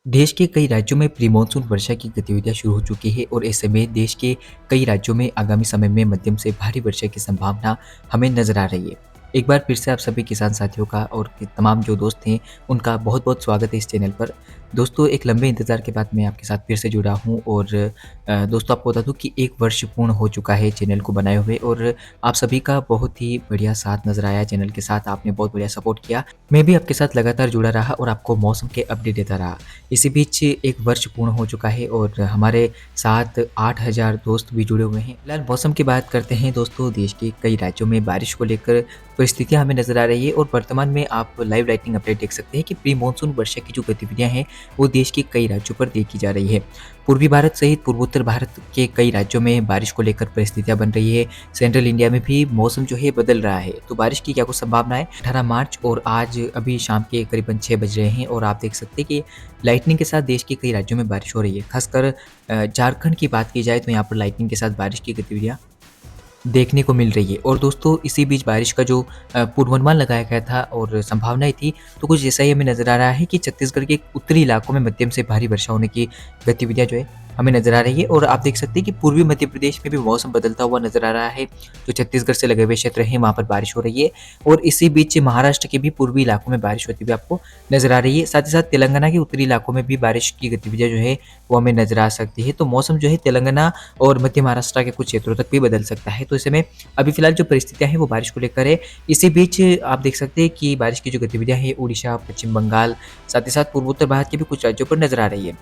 देश के कई राज्यों में प्री मानसून वर्षा की गतिविधियां शुरू हो चुकी है और ऐसे में देश के कई राज्यों में आगामी समय में मध्यम से भारी वर्षा की संभावना हमें नजर आ रही है। एक बार फिर से आप सभी किसान साथियों का और तमाम जो दोस्त हैं उनका बहुत बहुत स्वागत है इस चैनल पर। दोस्तों, एक लंबे इंतजार के बाद मैं आपके साथ फिर से जुड़ा हूं और दोस्तों, आपको बता दूं कि एक वर्ष पूर्ण हो चुका है चैनल को बनाए हुए और आप सभी का बहुत ही बढ़िया साथ नजर आया। चैनल के साथ आपने बहुत बढ़िया सपोर्ट किया। मैं भी आपके साथ लगातार जुड़ा रहा और आपको मौसम के अपडेट देता रहा। इसी बीच एक वर्ष पूर्ण हो चुका है और हमारे साथ 8,000 दोस्त भी जुड़े हुए हैं। फिलहाल मौसम की बात करते हैं दोस्तों, देश के कई राज्यों में बारिश को लेकर परिस्थितियां हमें नजर आ रही है और वर्तमान में आप लाइव लाइटिंग अपडेट देख सकते हैं कि प्री मानसून वर्षा की जो गतिविधियां हैं वो देश के कई राज्यों पर देखी जा रही है। पूर्वी भारत सहित पूर्वोत्तर भारत के कई राज्यों में बारिश को लेकर परिस्थितियां बन रही है। सेंट्रल इंडिया में भी मौसम जो है बदल रहा है। तो बारिश की क्या कुछ संभावना है? 18 मार्च और आज अभी शाम के करीबन 6 बज रहे हैं और आप देख सकते हैं कि लाइटनिंग के साथ देश के कई राज्यों में बारिश हो रही है। खासकर झारखंड की बात की जाए तो यहाँ पर लाइटनिंग के साथ बारिश की गतिविधियां देखने को मिल रही है। और दोस्तों, इसी बीच बारिश का जो पूर्वानुमान लगाया गया था और संभावनाएं थी, तो कुछ ऐसा ही हमें नजर आ रहा है कि छत्तीसगढ़ के उत्तरी इलाकों में मध्यम से भारी वर्षा होने की गतिविधियां जो है हमें नजर आ रही है। और आप देख सकते हैं कि पूर्वी मध्य प्रदेश में भी मौसम बदलता हुआ नजर आ रहा है। जो छत्तीसगढ़ से लगे हुए क्षेत्र हैं वहाँ पर बारिश हो रही है और इसी बीच महाराष्ट्र के भी पूर्वी इलाकों में बारिश होती हुई आपको नजर आ रही है। साथ ही साथ तेलंगाना के उत्तरी इलाकों में भी बारिश की गतिविधियां जो है वो हमें नजर आ सकती है। तो मौसम जो है तेलंगाना और मध्य महाराष्ट्र के कुछ क्षेत्रों तक भी बदल सकता है। तो ऐसे में अभी फिलहाल जो परिस्थितियां हैं वो बारिश को लेकर है। इसी बीच आप देख सकते हैं कि बारिश की जो गतिविधियां हैं उड़ीसा, पश्चिम बंगाल, साथ ही साथ पूर्वोत्तर भारत के भी कुछ राज्यों पर नजर आ रही है।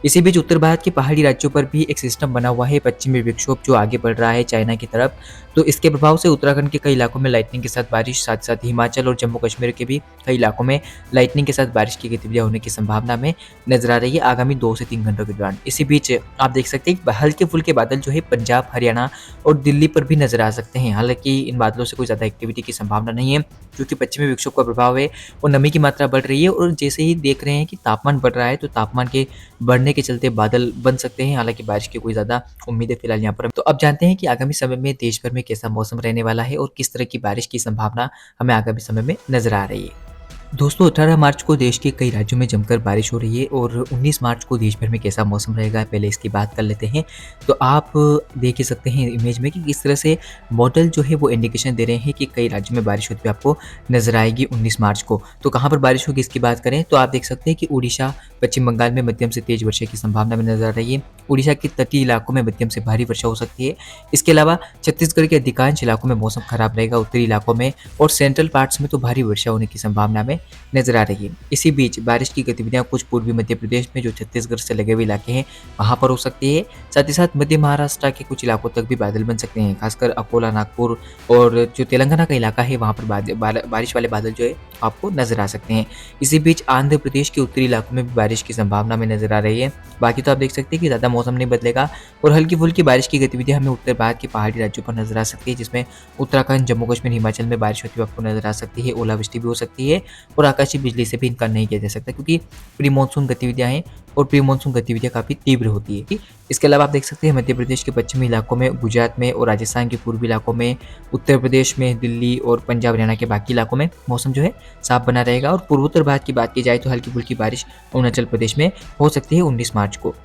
इसी बीच उत्तर भारत के पहाड़ी राज्यों पर भी एक सिस्टम बना हुआ है, पश्चिमी विक्षोभ जो आगे बढ़ रहा है चाइना की तरफ। तो इसके प्रभाव से उत्तराखंड के कई इलाकों में लाइटनिंग के साथ बारिश, साथ साथ हिमाचल और जम्मू कश्मीर के भी कई इलाकों में लाइटनिंग के साथ बारिश की गतिविधियां होने की संभावना में नजर आ रही है आगामी 2 से 3 घंटों के दौरान। इसी बीच आप देख सकते हैं हल्के फुल्के बादल जो है पंजाब, हरियाणा और दिल्ली पर भी नजर आ सकते हैं। हालांकि इन बादलों से कोई ज़्यादा एक्टिविटी की संभावना नहीं है क्योंकि पश्चिमी विक्षोभ का प्रभाव है और नमी की मात्रा बढ़ रही है और जैसे ही देख रहे हैं कि तापमान बढ़ रहा है तो तापमान के बढ़ने के चलते बादल बन सकते हैं। हालांकि बारिश की कोई ज़्यादा उम्मीद है फिलहाल यहाँ पर। तो अब जानते हैं कि आगामी समय में देश भर में कैसा मौसम रहने वाला है और किस तरह की बारिश की संभावना हमें आगामी समय में नजर आ रही है। दोस्तों, 18 मार्च को देश के कई राज्यों में जमकर बारिश हो रही है और 19 मार्च को देश भर में कैसा मौसम रहेगा पहले इसकी बात कर लेते हैं। तो आप देख ही सकते हैं इमेज में कि किस तरह से मॉडल जो है वो इंडिकेशन दे रहे हैं कि कई राज्यों में बारिश होती हुई आपको नजर आएगी 19 मार्च को। तो कहाँ पर बारिश होगी इसकी बात करें तो आप देख सकते हैं कि उड़ीसा, पश्चिम बंगाल में मध्यम से तेज वर्षा की संभावना में नजर आ रही है। उड़ीसा के तटीय इलाकों में मध्यम से भारी वर्षा हो सकती है। इसके अलावा छत्तीसगढ़ के अधिकांश इलाकों में मौसम खराब रहेगा, उत्तरी इलाकों में और सेंट्रल पार्ट्स में तो भारी वर्षा होने की संभावना में नजर आ रही है। इसी बीच बारिश की गतिविधियां कुछ पूर्वी मध्य प्रदेश में जो छत्तीसगढ़ से लगे हुए इलाके हैं वहां पर हो सकती है। साथ ही साथ मध्य महाराष्ट्र के कुछ इलाकों तक भी बादल बन सकते हैं, खासकर अकोला, नागपुर और जो तेलंगाना का इलाका है वहां पर बारिश वाले बादल जो है आपको नजर आ सकते हैं। इसी बीच आंध्र प्रदेश के उत्तरी इलाकों में भी बारिश की संभावना में नजर आ रही है। बाकी तो आप देख सकते हैं कि ज़्यादा मौसम नहीं बदलेगा और हल्की फुल्की बारिश की गतिविधियां हमें उत्तर भारत के पहाड़ी राज्यों पर नजर आ सकती है, जिसमें उत्तराखंड, जम्मू कश्मीर, हिमाचल में बारिश होती हुई आपको नजर आ सकती है। ओलावृष्टि भी हो सकती है और आकाशीय बिजली से भी इनकार नहीं किया जा सकता क्योंकि प्री मानसून गतिविधियां हैं और प्री मानसून गतिविधियां काफ़ी तीव्र होती है। इसके अलावा आप देख सकते हैं मध्य प्रदेश के पश्चिमी इलाकों में, गुजरात में और राजस्थान के पूर्वी इलाकों में, उत्तर प्रदेश में, दिल्ली और पंजाब, हरियाणा के बाकी इलाकों में मौसम जो है साफ बना रहेगा। और पूर्वोत्तर भारत की बात की जाए तो हल्की फुल्की बारिश अरुणाचल प्रदेश में हो सकती है 19 मार्च को।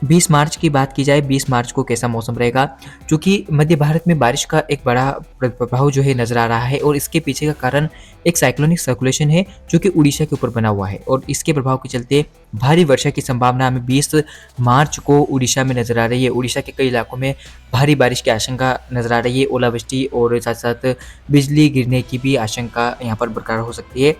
20 मार्च की बात की जाए, 20 मार्च को कैसा मौसम रहेगा? चूँकि मध्य भारत में बारिश का एक बड़ा प्रभाव जो है नज़र आ रहा है और इसके पीछे का कारण एक साइक्लोनिक सर्कुलेशन है जो कि उड़ीसा के ऊपर बना हुआ है और इसके प्रभाव के चलते भारी वर्षा की संभावना हमें 20 मार्च को उड़ीसा में नज़र आ रही है। उड़ीसा के कई इलाकों में भारी बारिश की आशंका नज़र आ रही है। ओलावृष्टि और साथ-साथ बिजली गिरने की भी आशंका यहाँ पर बरकरार हो सकती है।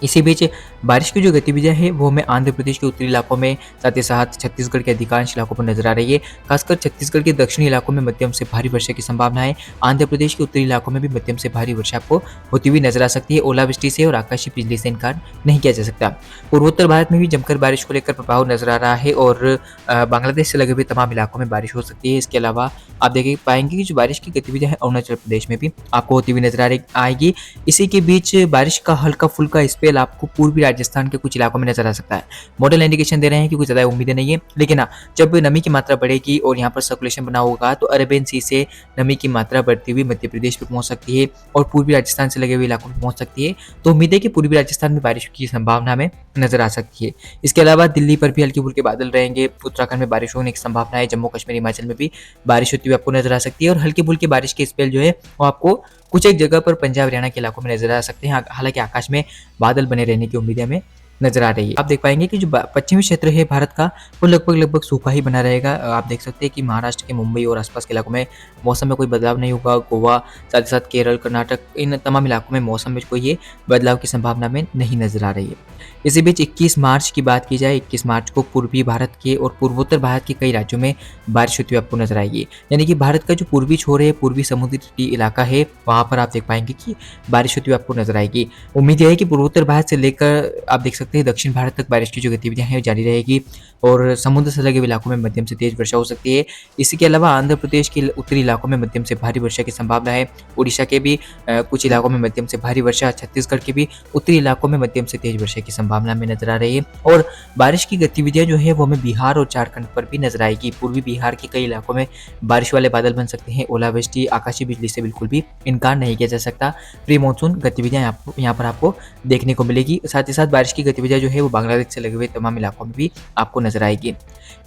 इसी बीच बारिश की जो गतिविधियां हैं वो हमें आंध्र प्रदेश के उत्तरी इलाकों में, साथ ही साथ छत्तीसगढ़ के अधिकांश इलाकों पर नजर आ रही है। खासकर छत्तीसगढ़ के दक्षिणी इलाकों में मध्यम से भारी वर्षा की संभावना है। आंध्र प्रदेश के उत्तरी इलाकों में भी मध्यम से भारी वर्षा आपको होती हुई नजर आ सकती है। ओलावृष्टि से और आकाशीय बिजली से इनकार नहीं किया जा सकता। पूर्वोत्तर भारत में भी जमकर बारिश को लेकर प्रभाव नजर आ रहा है और बांग्लादेश से लगे हुए तमाम इलाकों में बारिश हो सकती है। इसके अलावा आप देख पाएंगे कि जो बारिश की गतिविधियां हैं अरुणाचल प्रदेश में भी आपको होती हुई नजर आएगी। इसी के बीच बारिश का हल्का फुल्का स्पेल आपको पूर्वी राजस्थान के कुछ इलाकों में नजर आ सकता है। मॉडल इंडिकेशन दे रहे हैं कि कुछ ज़्यादा उम्मीदें नहीं है, लेकिन हाँ, जब नमी की मात्रा बढ़ेगी और यहाँ पर सर्कुलेशन बना होगा तो अरेबियन सी से नमी की मात्रा बढ़ती हुई मध्य प्रदेश पे पहुंच सकती है और पूर्वी राजस्थान से लगे हुए इलाकों में पहुंच सकती है। तो उम्मीद है कि पूर्वी राजस्थान में बारिश की संभावना हमें नजर आ सकती है। इसके अलावा दिल्ली पर भी हल्के फुल्के बादल रहेंगे, उत्तराखंड में बारिश होने की संभावना है, जम्मू कश्मीर हिमाचल में भी बारिश होती हुई आपको नजर आ सकती है और हल्की फुल्की बारिश के स्पेल जो है वो आपको कुछ एक जगह पर पंजाब हरियाणा के इलाकों में नजर आ सकते हैं। हालांकि आकाश में बादल बने रहने की उम्मीद हमें नजर आ रही है। आप देख पाएंगे कि जो पश्चिमी क्षेत्र है भारत का वो लगभग सूखा ही बना रहेगा। आप देख सकते हैं कि महाराष्ट्र के मुंबई और आसपास के इलाकों में मौसम में कोई बदलाव नहीं होगा। गोवा साथ ही साथ केरल, कर्नाटक, इन तमाम इलाकों में मौसम में कोई ये बदलाव की संभावना में नहीं नजर आ रही है। इसी बीच 21 मार्च की बात की जाए, 21 मार्च को पूर्वी भारत के और पूर्वोत्तर भारत के कई राज्यों में बारिश होती हुई आपको नजर आएगी। यानी कि भारत का जो पूर्वी छोर है, पूर्वी समुद्री तटीय इलाका है, वहाँ पर आप देख पाएंगे कि बारिश होती हुई आपको नजर आएगी। उम्मीद यह है कि पूर्वोत्तर भारत से लेकर आप देख सकते हैं दक्षिण भारत तक बारिश की जो गतिविधियां हैं जारी रहेगी और समुद्र से लगे हुए इलाकों में मध्यम से तेज वर्षा हो सकती है। इसी के अलावा आंध्र प्रदेश के उत्तरी इलाकों में मध्यम से भारी वर्षा की संभावना है। उड़ीसा के भी कुछ इलाकों में मध्यम से भारी वर्षा, छत्तीसगढ़ के भी उत्तरी इलाकों में मध्यम से तेज वर्षा की संभावना में नजर आ रही है और बारिश की गतिविधियां जो है वो हमें बिहार और झारखंड पर भी नजर आएगी। पूर्वी बिहार के कई इलाकों में बारिश वाले बादल बन सकते हैं। ओलावृष्टि, आकाशीय बिजली से बिल्कुल भी इनकार नहीं किया जा सकता। प्री मानसून गतिविधियां यहाँ पर आपको देखने को मिलेगी। साथ ही साथ बारिश की गतिविधियां जो है वो बांग्लादेश से लगे हुए तमाम इलाकों में भी आपको नजर आएगी।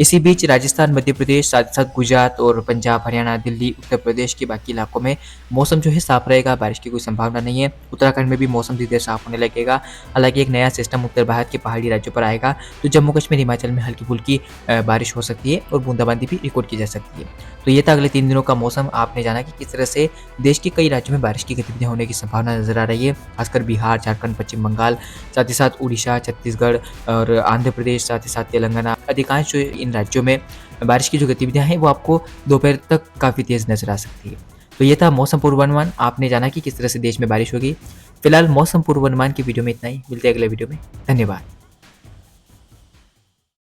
इसी बीच राजस्थान, मध्य प्रदेश, साथ ही साथ गुजरात और पंजाब, हरियाणा, दिल्ली, उत्तर प्रदेश के बाकी इलाकों में मौसम जो है साफ रहेगा, बारिश की कोई संभावना नहीं है। उत्तराखंड में भी मौसम धीरे धीरे साफ होने लगेगा। हालांकि एक नया सिस्टम उत्तर भारत के पहाड़ी राज्यों पर आएगा तो जम्मू कश्मीर, हिमाचल में हल्की फुल्की बारिश हो सकती है और बूंदाबांदी भी रिकॉर्ड की जा सकती है। तो ये था अगले 3 दिनों का मौसम। आपने जाना कि किस तरह से देश के कई राज्यों में बारिश की गतिविधियां होने की संभावना नजर आ रही है, खासकर बिहार, झारखंड, पश्चिम बंगाल, साथ ही साथ उड़ीसा, छत्तीसगढ़ और आंध्र प्रदेश, साथ ही साथ तेलंगाना, अधिकांश जो इन राज्यों में बारिश की जो गतिविधियां हैं वो आपको दोपहर तक काफ़ी तेज़ नजर आ सकती है। तो ये था मौसम पूर्वानुमान। आपने जाना कि किस तरह से देश में बारिश होगी। फिलहाल मौसम पूर्वानुमान की वीडियो में इतना ही। मिलते हैं अगले वीडियो में। धन्यवाद।